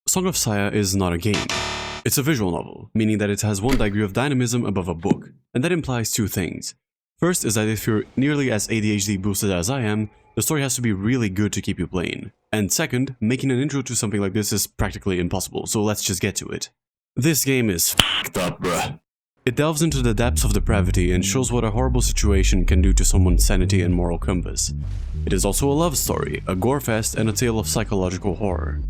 Song of Saya is not a game. It's a visual novel, meaning that it has one degree of dynamism above a book, and that implies two things. First is that if you're nearly as ADHD boosted as I am, the story has to be really good to keep you playing. And second, making an intro to something like this is practically impossible, so let's just get to it. This game is f***ed up, bruh. It delves into the depths of depravity and shows what a horrible situation can do to someone's sanity and moral compass. It is also a love story, a gore fest, and a tale of psychological horror.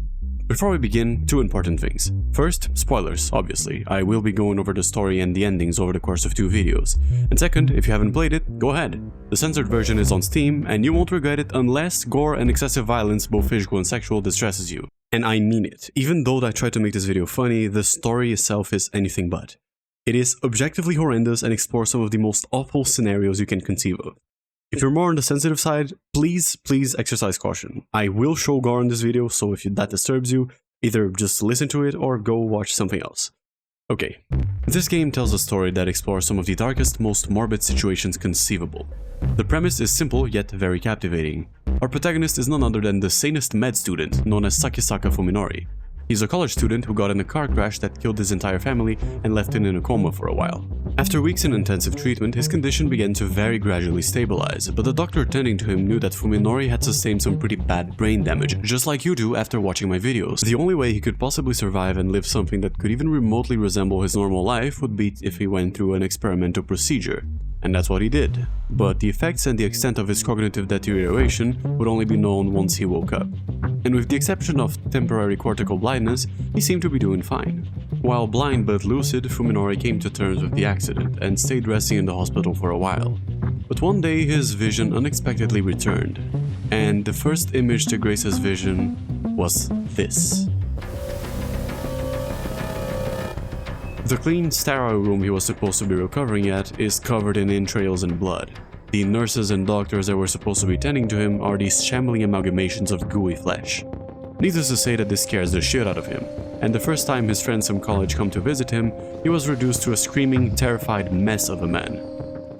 Before we begin, two important things. First, spoilers, obviously. I will be going over the story and the endings over the course of 2 videos. And second, if you haven't played it, go ahead. The censored version is on Steam, and you won't regret it unless gore and excessive violence, both physical and sexual, distresses you. And I mean it. Even though I tried to make this video funny, the story itself is anything but. It is objectively horrendous and explores some of the most awful scenarios you can conceive of. If you're more on the sensitive side, please exercise caution. I will show gore in this video, so if that disturbs you, either just listen to it or go watch something else. Okay, this game tells a story that explores some of the darkest, most morbid situations conceivable. The premise is simple yet very captivating. Our protagonist is none other than the sanest med student known as Sakisaka Fuminori. He's a college student who got in a car crash that killed his entire family and left him in a coma for a while. After weeks in intensive treatment, his condition began to very gradually stabilize, but the doctor tending to him knew that Fuminori had sustained some pretty bad brain damage, just like you do after watching my videos. The only way he could possibly survive and live something that could even remotely resemble his normal life would be if he went through an experimental procedure. And that's what he did. But the effects and the extent of his cognitive deterioration would only be known once he woke up. And with the exception of temporary cortical blindness, he seemed to be doing fine. While blind but lucid, Fuminori came to terms with the accident and stayed resting in the hospital for a while. But one day his vision unexpectedly returned, and the first image to grace his vision was this. The clean, sterile room he was supposed to be recovering at is covered in entrails and blood. The nurses and doctors that were supposed to be tending to him are these shambling amalgamations of gooey flesh. Needless to say that this scares the shit out of him, and the first time his friends from college come to visit him, he was reduced to a screaming, terrified mess of a man.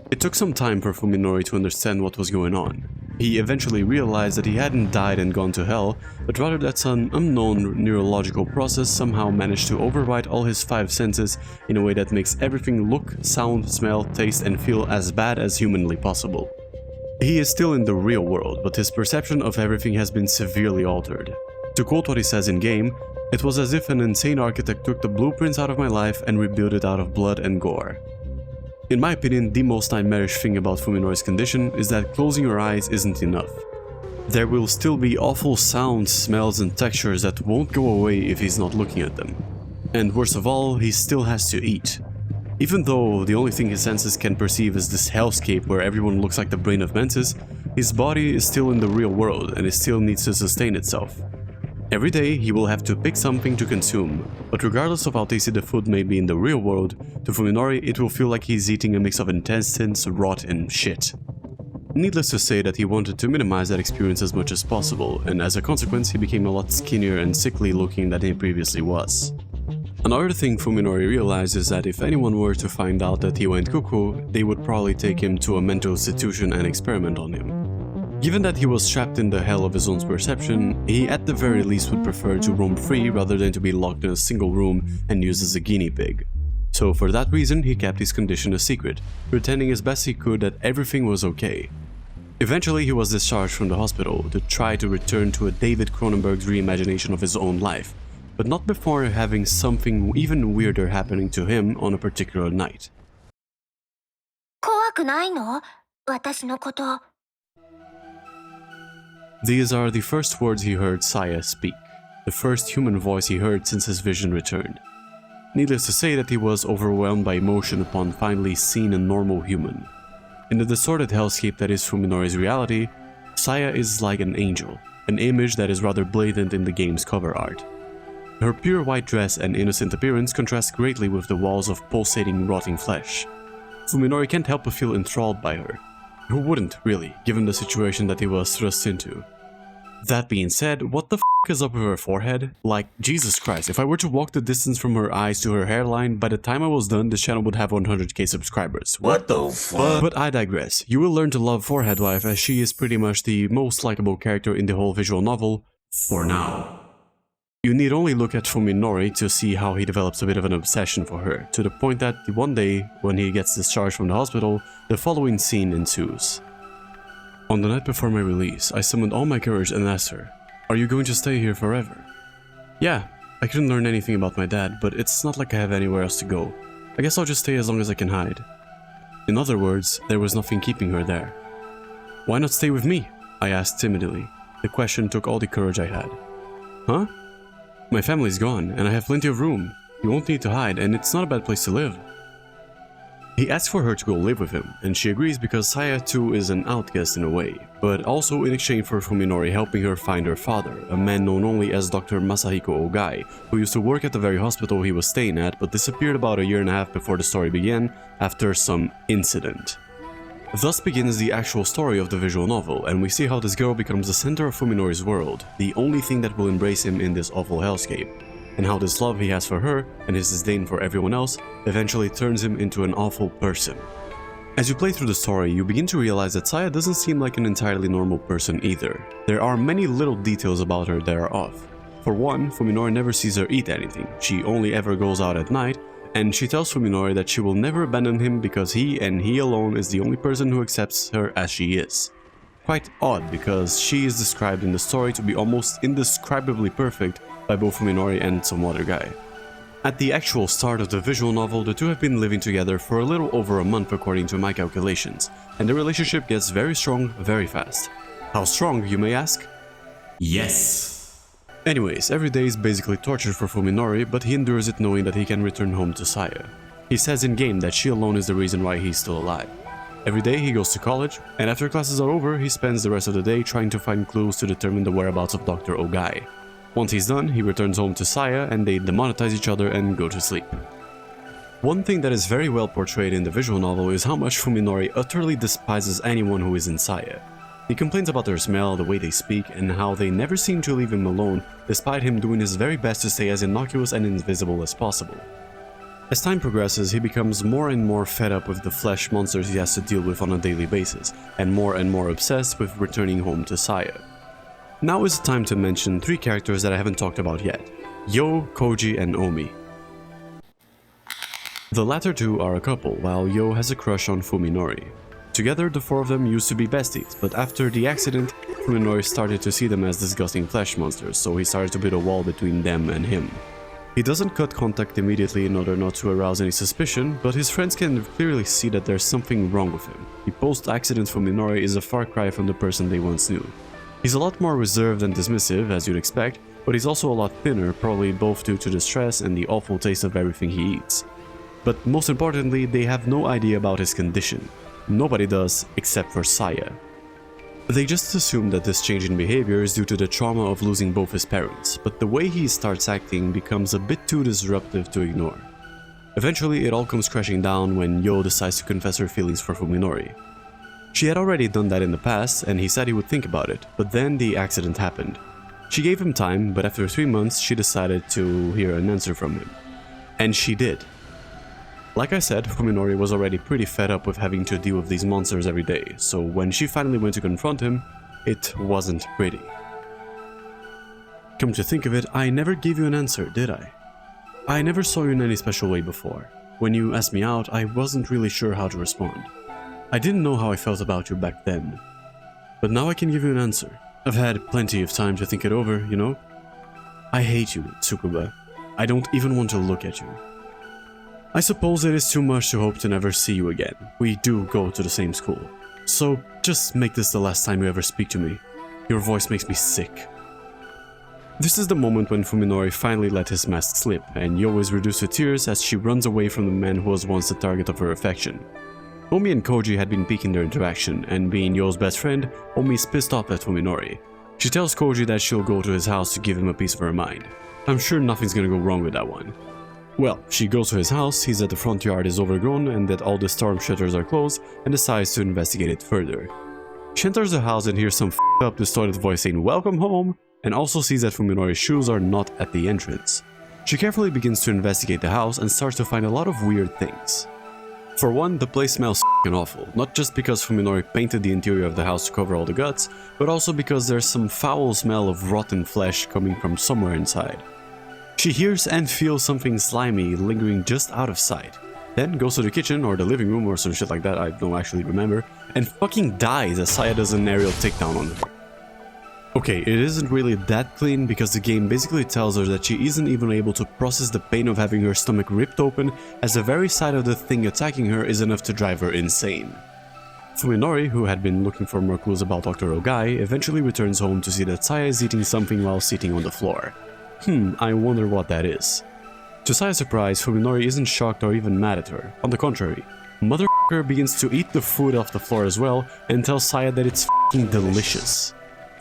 It took some time for Fuminori to understand what was going on. He eventually realized that he hadn't died and gone to hell, but rather that some unknown neurological process somehow managed to override all his 5 senses in a way that makes everything look, sound, smell, taste, and feel as bad as humanly possible. He is still in the real world, but his perception of everything has been severely altered. To quote what he says in-game, "It was as if an insane architect took the blueprints out of my life and rebuilt it out of blood and gore." In my opinion, the most nightmarish thing about Fuminori's condition is that closing your eyes isn't enough. There will still be awful sounds, smells, and textures that won't go away if he's not looking at them. And worst of all, he still has to eat. Even though the only thing his senses can perceive is this hellscape where everyone looks like the brain of Mantis, his body is still in the real world and it still needs to sustain itself. Every day he will have to pick something to consume, but regardless of how tasty the food may be in the real world, to Fuminori it will feel like he's eating a mix of intestines, rot, and shit. Needless to say that he wanted to minimize that experience as much as possible, and as a consequence he became a lot skinnier and sickly looking than he previously was. Another thing Fuminori realized is that if anyone were to find out that he went cuckoo, they would probably take him to a mental institution and experiment on him. Given that he was trapped in the hell of his own perception, he at the very least would prefer to roam free rather than to be locked in a single room and used as a guinea pig. So for that reason he kept his condition a secret, pretending as best he could that everything was okay. Eventually he was discharged from the hospital to try to return to a David Cronenberg's reimagination of his own life, but not before having something even weirder happening to him on a particular night. 怖くないの？私のこと。 These are the first words he heard Saya speak, the first human voice he heard since his vision returned. Needless to say that he was overwhelmed by emotion upon finally seeing a normal human. In the distorted hellscape that is Fuminori's reality, Saya is like an angel, an image that is rather blatant in the game's cover art. Her pure white dress and innocent appearance contrast greatly with the walls of pulsating, rotting flesh. Fuminori can't help but feel enthralled by her. Who wouldn't, really, given the situation that he was thrust into? That being said, what the f is up with her forehead? Like, Jesus Christ, if I were to walk the distance from her eyes to her hairline, by the time I was done, this channel would have 100k subscribers. What the fuck? But I digress. You will learn to love Forehead Wife as she is pretty much the most likable character in the whole visual novel, for now. You need only look at Fuminori to see how he develops a bit of an obsession for her, to the point that one day, when he gets discharged from the hospital, the following scene ensues. On the night before my release, I summoned all my courage and asked her, "Are you going to stay here forever?" "Yeah, I couldn't learn anything about my dad, but it's not like I have anywhere else to go. I guess I'll just stay as long as I can hide." In other words, there was nothing keeping her there. "Why not stay with me?" I asked timidly. The question took all the courage I had. "Huh? My family's gone, and I have plenty of room. You won't need to hide, and it's not a bad place to live." He asks for her to go live with him, and she agrees because Saya too is an outcast in a way, but also in exchange for Fuminori helping her find her father, a man known only as Dr. Masahiko Ogai, who used to work at the very hospital he was staying at but disappeared about a year and a half before the story began after some incident. Thus begins the actual story of the visual novel, and we see how this girl becomes the center of Fuminori's world, the only thing that will embrace him in this awful hellscape, and how this love he has for her and his disdain for everyone else eventually turns him into an awful person. As you play through the story, you begin to realize that Saya doesn't seem like an entirely normal person either. There are many little details about her that are off. For one, Fuminori never sees her eat anything, she only ever goes out at night, and she tells Fuminori that she will never abandon him because he and he alone is the only person who accepts her as she is. Quite odd, because she is described in the story to be almost indescribably perfect by both Fuminori and some other guy. At the actual start of the visual novel, the two have been living together for a little over a month according to my calculations, and the relationship gets very strong very fast. How strong, you may ask? Yes. Anyways, every day is basically torture for Fuminori, but he endures it knowing that he can return home to Saya. He says in-game that she alone is the reason why he's still alive. Every day he goes to college, and after classes are over, he spends the rest of the day trying to find clues to determine the whereabouts of Dr. Ogai. Once he's done, he returns home to Saya and they demonetize each other and go to sleep. One thing that is very well portrayed in the visual novel is how much Fuminori utterly despises anyone who is in Saya. He complains about their smell, the way they speak, and how they never seem to leave him alone, despite him doing his very best to stay as innocuous and invisible as possible. As time progresses, he becomes more and more fed up with the flesh monsters he has to deal with on a daily basis, and more obsessed with returning home to Saya. Now is the time to mention three characters that I haven't talked about yet: Yo, Koji, and Omi. The latter two are a couple, while Yo has a crush on Fuminori. Together, the four of them used to be besties, but after the accident, Fuminori started to see them as disgusting flesh monsters, so he started to build a wall between them and him. He doesn't cut contact immediately in order not to arouse any suspicion, but his friends can clearly see that there's something wrong with him. The post-accident Fuminori is a far cry from the person they once knew. He's a lot more reserved and dismissive, as you'd expect, but he's also a lot thinner, probably both due to the stress and the awful taste of everything he eats. But most importantly, they have no idea about his condition. Nobody does, except for Saya. They just assume that this change in behavior is due to the trauma of losing both his parents, but the way he starts acting becomes a bit too disruptive to ignore. Eventually, it all comes crashing down when Yo decides to confess her feelings for Fuminori. She had already done that in the past, and he said he would think about it, but then the accident happened. She gave him time, but after 3 months, she decided to hear an answer from him. And she did. Like I said, Fuminori was already pretty fed up with having to deal with these monsters every day, so when she finally went to confront him, it wasn't pretty. Come to think of it, I never gave you an answer, did I? I never saw you in any special way before. When you asked me out, I wasn't really sure how to respond. I didn't know how I felt about you back then. But now I can give you an answer. I've had plenty of time to think it over, you know? I hate you, Tsukuba. I don't even want to look at you. I suppose it is too much to hope to never see you again. We do go to the same school. So just make this the last time you ever speak to me. Your voice makes me sick. This is the moment when Fuminori finally let his mask slip, and Yo is reduced to tears as she runs away from the man who was once the target of her affection. Omi and Koji had been peaking their interaction, and being Yo's best friend, Omi is pissed off at Fuminori. She tells Koji that she'll go to his house to give him a piece of her mind. I'm sure nothing's gonna go wrong with that one. Well, she goes to his house, sees that the front yard is overgrown and that all the storm shutters are closed, and decides to investigate it further. She enters the house and hears some up distorted voice saying "Welcome home," and also sees that Fuminori's shoes are not at the entrance. She carefully begins to investigate the house and starts to find a lot of weird things. For one, the place smells awful, not just because Fuminori painted the interior of the house to cover all the guts, but also because there's some foul smell of rotten flesh coming from somewhere inside. She hears and feels something slimy lingering just out of sight, then goes to the kitchen or the living room or some shit like that, I don't actually remember, and fucking dies as Saya does an aerial takedown on her. Okay, it isn't really that clean because the game basically tells her that she isn't even able to process the pain of having her stomach ripped open, as the very sight of the thing attacking her is enough to drive her insane. Fuminori, who had been looking for more clues about Dr. Ogai, eventually returns home to see that Saya is eating something while sitting on the floor. I wonder what that is. To Saya's surprise, Fuminori isn't shocked or even mad at her. On the contrary, motherfucker begins to eat the food off the floor as well and tells Saya that it's f***ing delicious.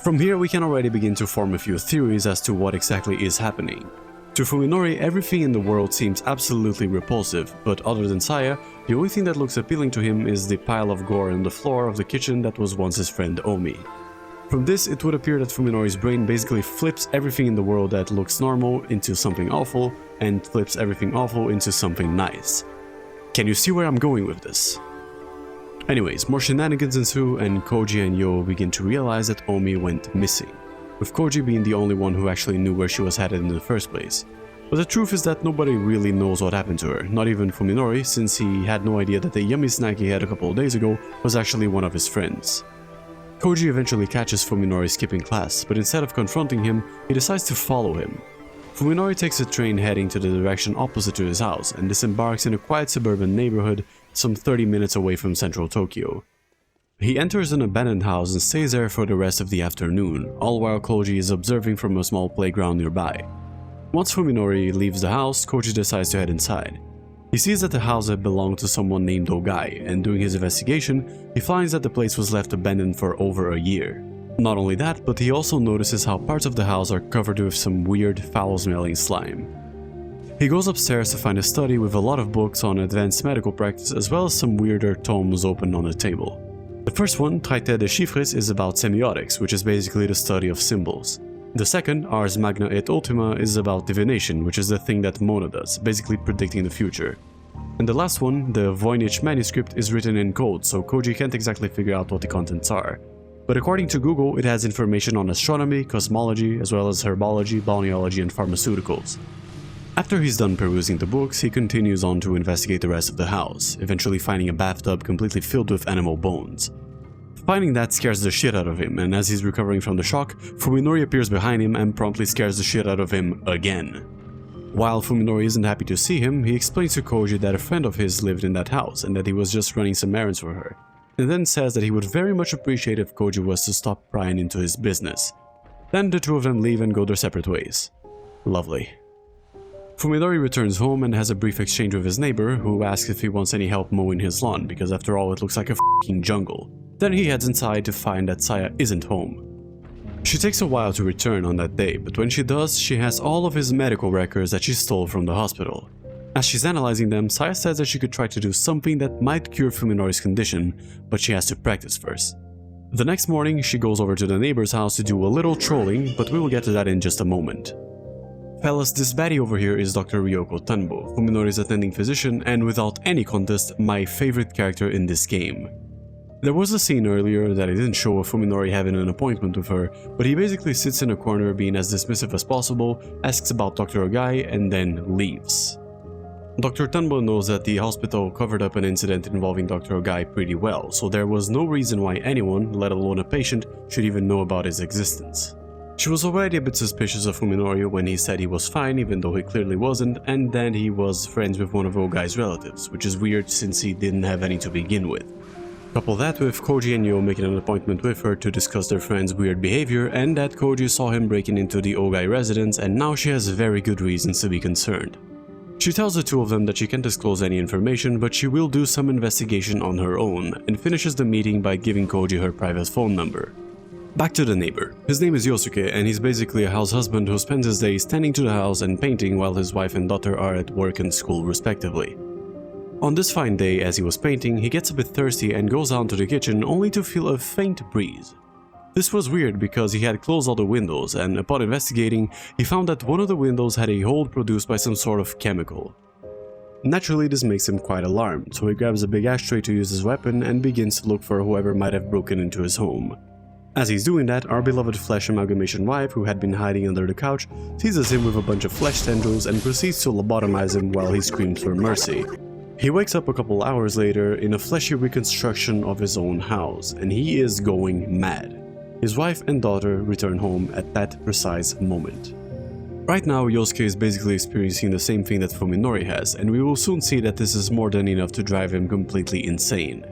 From here we can already begin to form a few theories as to what exactly is happening. To Fuminori, everything in the world seems absolutely repulsive, but other than Saya, the only thing that looks appealing to him is the pile of gore on the floor of the kitchen that was once his friend Omi. From this, it would appear that Fuminori's brain basically flips everything in the world that looks normal into something awful, and flips everything awful into something nice. Can you see where I'm going with this? Anyways, more shenanigans ensue, and Koji and Yo begin to realize that Omi went missing, with Koji being the only one who actually knew where she was headed in the first place. But the truth is that nobody really knows what happened to her, not even Fuminori, since he had no idea that the yummy snack he had a couple of days ago was actually one of his friends. Koji eventually catches Fuminori skipping class, but instead of confronting him, he decides to follow him. Fuminori takes a train heading to the direction opposite to his house and disembarks in a quiet suburban neighborhood some 30 minutes away from central Tokyo. He enters an abandoned house and stays there for the rest of the afternoon, all while Koji is observing from a small playground nearby. Once Fuminori leaves the house, Koji decides to head inside. He sees that the house had belonged to someone named Ogai, and doing his investigation, he finds that the place was left abandoned for over a year. Not only that, but he also notices how parts of the house are covered with some weird, foul-smelling slime. He goes upstairs to find a study with a lot of books on advanced medical practice as well as some weirder tomes open on the table. The first one, Traité de Chiffres, is about semiotics, which is basically the study of symbols. The second, Ars Magna et Ultima, is about divination, which is the thing that Mona does, basically predicting the future. And the last one, the Voynich manuscript, is written in code, so Koji can't exactly figure out what the contents are. But according to Google, it has information on astronomy, cosmology, as well as herbology, balneology, and pharmaceuticals. After he's done perusing the books, he continues on to investigate the rest of the house, eventually finding a bathtub completely filled with animal bones. Finding that scares the shit out of him, and as he's recovering from the shock, Fuminori appears behind him and promptly scares the shit out of him again. While Fuminori isn't happy to see him, he explains to Koji that a friend of his lived in that house and that he was just running some errands for her, and then says that he would very much appreciate if Koji was to stop prying into his business. Then the two of them leave and go their separate ways. Lovely. Fuminori returns home and has a brief exchange with his neighbor, who asks if he wants any help mowing his lawn, because after all it looks like a f***ing jungle. Then he heads inside to find that Saya isn't home. She takes a while to return on that day, but when she does, she has all of his medical records that she stole from the hospital. As she's analyzing them, Saya says that she could try to do something that might cure Fuminori's condition, but she has to practice first. The next morning, she goes over to the neighbor's house to do a little trolling, but we will get to that in just a moment. Fellas, this baddie over here is Dr. Ryoko Tanbo, Fuminori's attending physician, and without any contest, my favorite character in this game. There was a scene earlier that I didn't show of Fuminori having an appointment with her, but he basically sits in a corner being as dismissive as possible, asks about Dr. Ogai, and then leaves. Dr. Tanbo knows that the hospital covered up an incident involving Dr. Ogai pretty well, so there was no reason why anyone, let alone a patient, should even know about his existence. She was already a bit suspicious of Fuminori when he said he was fine even though he clearly wasn't, and then he was friends with one of Ogai's relatives, which is weird since he didn't have any to begin with. Couple that with Koji and Yo making an appointment with her to discuss their friend's weird behavior, and that Koji saw him breaking into the Ogai residence, and now she has very good reasons to be concerned. She tells the two of them that she can't disclose any information, but she will do some investigation on her own, and finishes the meeting by giving Koji her private phone number. Back to the neighbor. His name is Yosuke, and he's basically a house husband who spends his days tending to the house and painting while his wife and daughter are at work and school respectively. On this fine day, as he was painting, he gets a bit thirsty and goes down to the kitchen only to feel a faint breeze. This was weird because he had closed all the windows, and upon investigating, he found that one of the windows had a hole produced by some sort of chemical. Naturally, this makes him quite alarmed, so he grabs a big ashtray to use his weapon and begins to look for whoever might have broken into his home. As he's doing that, our beloved flesh amalgamation wife, who had been hiding under the couch, seizes him with a bunch of flesh tendrils and proceeds to lobotomize him while he screams for mercy. He wakes up a couple hours later in a fleshy reconstruction of his own house, and he is going mad. His wife and daughter return home at that precise moment. Right now, Yosuke is basically experiencing the same thing that Fuminori has, and we will soon see that this is more than enough to drive him completely insane.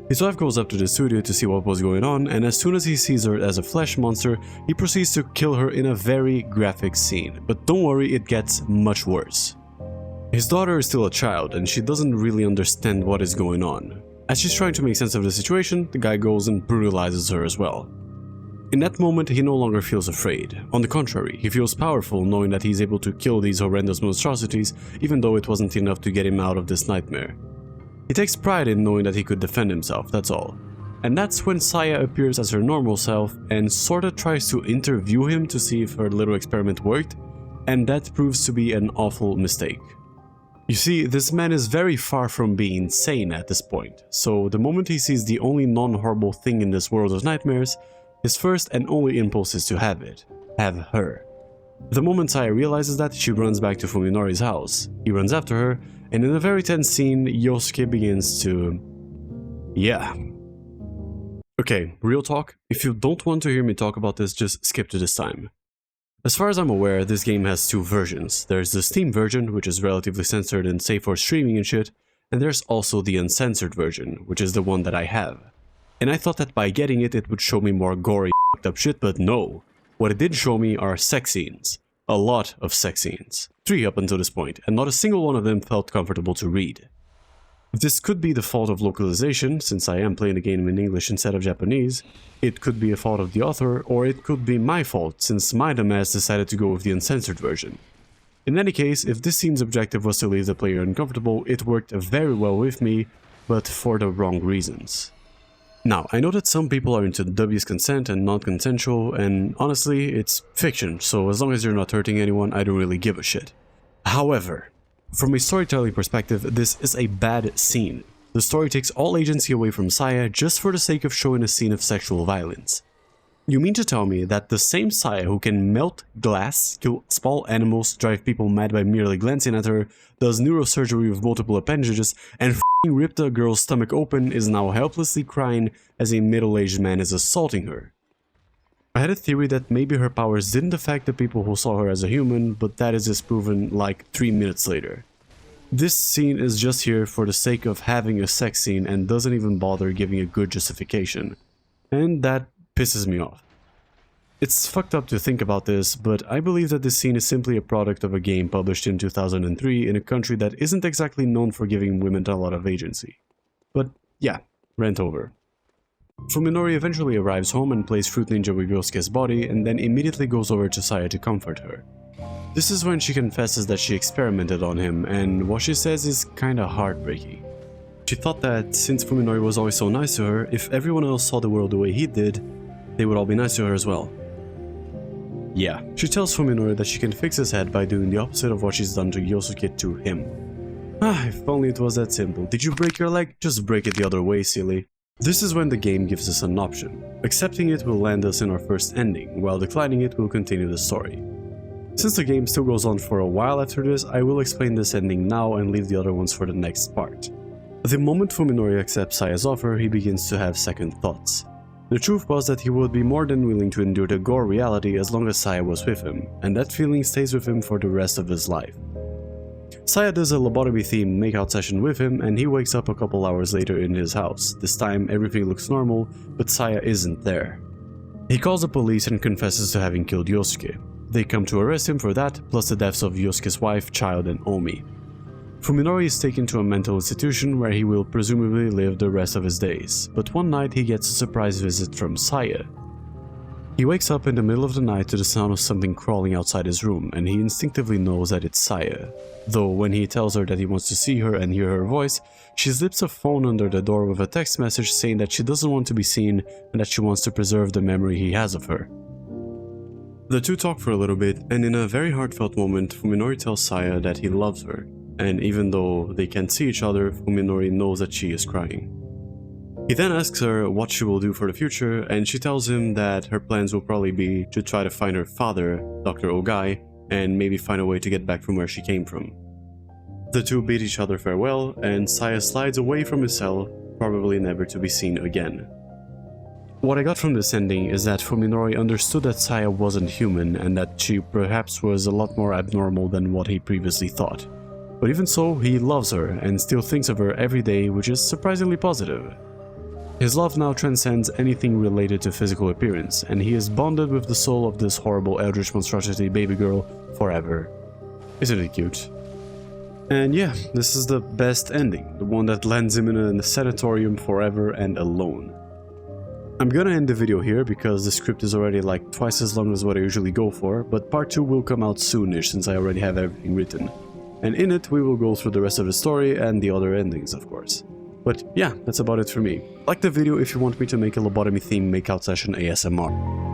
His wife goes up to the studio to see what was going on, and as soon as he sees her as a flesh monster, he proceeds to kill her in a very graphic scene. But don't worry, it gets much worse. His daughter is still a child, and she doesn't really understand what is going on. As she's trying to make sense of the situation, the guy goes and brutalizes her as well. In that moment, he no longer feels afraid. On the contrary, he feels powerful knowing that he's able to kill these horrendous monstrosities, even though it wasn't enough to get him out of this nightmare. He takes pride in knowing that he could defend himself, that's all. And that's when Saya appears as her normal self and sorta tries to interview him to see if her little experiment worked, and that proves to be an awful mistake. You see, this man is very far from being sane at this point, so the moment he sees the only non-horrible thing in this world of nightmares, his first and only impulse is to have it. Have her. The moment Saya realizes that, she runs back to Fuminori's house. He runs after her, and in a very tense scene, Yosuke begins to... yeah. Okay, real talk, if you don't want to hear me talk about this, just skip to this time. As far as I'm aware, this game has two versions. There's the Steam version, which is relatively censored and safe for streaming and shit, and there's also the uncensored version, which is the one that I have. And I thought that by getting it, it would show me more gory, f***ed up shit, but no. What it did show me are sex scenes. A lot of sex scenes. 3 up until this point, and not a single one of them felt comfortable to read. This could be the fault of localization, since I am playing the game in English instead of Japanese. It could be a fault of the author, or it could be my fault, since my dumbass decided to go with the uncensored version. In any case, if this scene's objective was to leave the player uncomfortable, it worked very well with me, but for the wrong reasons. Now, I know that some people are into dubious consent and non-consensual, and honestly, it's fiction, so as long as you're not hurting anyone, I don't really give a shit. However, from a storytelling perspective, this is a bad scene. The story takes all agency away from Saya just for the sake of showing a scene of sexual violence. You mean to tell me that the same Saya who can melt glass, kill small animals, drive people mad by merely glancing at her, does neurosurgery with multiple appendages, and f***ing ripped a girl's stomach open is now helplessly crying as a middle-aged man is assaulting her? I had a theory that maybe her powers didn't affect the people who saw her as a human, but that is disproven like 3 minutes later. This scene is just here for the sake of having a sex scene and doesn't even bother giving a good justification. And that pisses me off. It's fucked up to think about this, but I believe that this scene is simply a product of a game published in 2003 in a country that isn't exactly known for giving women a lot of agency. But yeah, rant over. Fuminori eventually arrives home and plays Fruit Ninja with Yosuke's body, and then immediately goes over to Saya to comfort her. This is when she confesses that she experimented on him, and what she says is kinda heartbreaking. She thought that since Fuminori was always so nice to her, if everyone else saw the world the way he did, they would all be nice to her as well. Yeah, she tells Fuminori that she can fix his head by doing the opposite of what she's done to Yosuke to him. Ah, if only it was that simple. Did you break your leg? Just break it the other way, silly. This is when the game gives us an option. Accepting it will land us in our first ending, while declining it will continue the story. Since the game still goes on for a while after this, I will explain this ending now and leave the other ones for the next part. The moment Fuminori accepts Saya's offer, he begins to have second thoughts. The truth was that he would be more than willing to endure the gore reality as long as Saya was with him, and that feeling stays with him for the rest of his life. Saya does a lobotomy-themed makeout session with him, and he wakes up a couple hours later in his house. This time everything looks normal, but Saya isn't there. He calls the police and confesses to having killed Yosuke. They come to arrest him for that, plus the deaths of Yosuke's wife, child, and Omi. Fuminori is taken to a mental institution where he will presumably live the rest of his days, but one night he gets a surprise visit from Saya. He wakes up in the middle of the night to the sound of something crawling outside his room, and he instinctively knows that it's Saya. Though when he tells her that he wants to see her and hear her voice, she slips a phone under the door with a text message saying that she doesn't want to be seen and that she wants to preserve the memory he has of her. The two talk for a little bit, and in a very heartfelt moment, Fuminori tells Saya that he loves her. And even though they can't see each other, Fuminori knows that she is crying. He then asks her what she will do for the future, and she tells him that her plans will probably be to try to find her father, Dr. Ogai, and maybe find a way to get back from where she came from. The two bid each other farewell, and Saya slides away from his cell, probably never to be seen again. What I got from this ending is that Fuminori understood that Saya wasn't human and that she perhaps was a lot more abnormal than what he previously thought. But even so, he loves her and still thinks of her every day, which is surprisingly positive. His love now transcends anything related to physical appearance, and he is bonded with the soul of this horrible eldritch monstrosity baby girl forever. Isn't it cute? And yeah, this is the best ending, the one that lands him in a sanatorium forever and alone. I'm gonna end the video here because the script is already like twice as long as what I usually go for, but part 2 will come out soonish since I already have everything written. And in it we will go through the rest of the story and the other endings, of course. But yeah, that's about it for me. Like the video if you want me to make a lobotomy themed makeout session ASMR.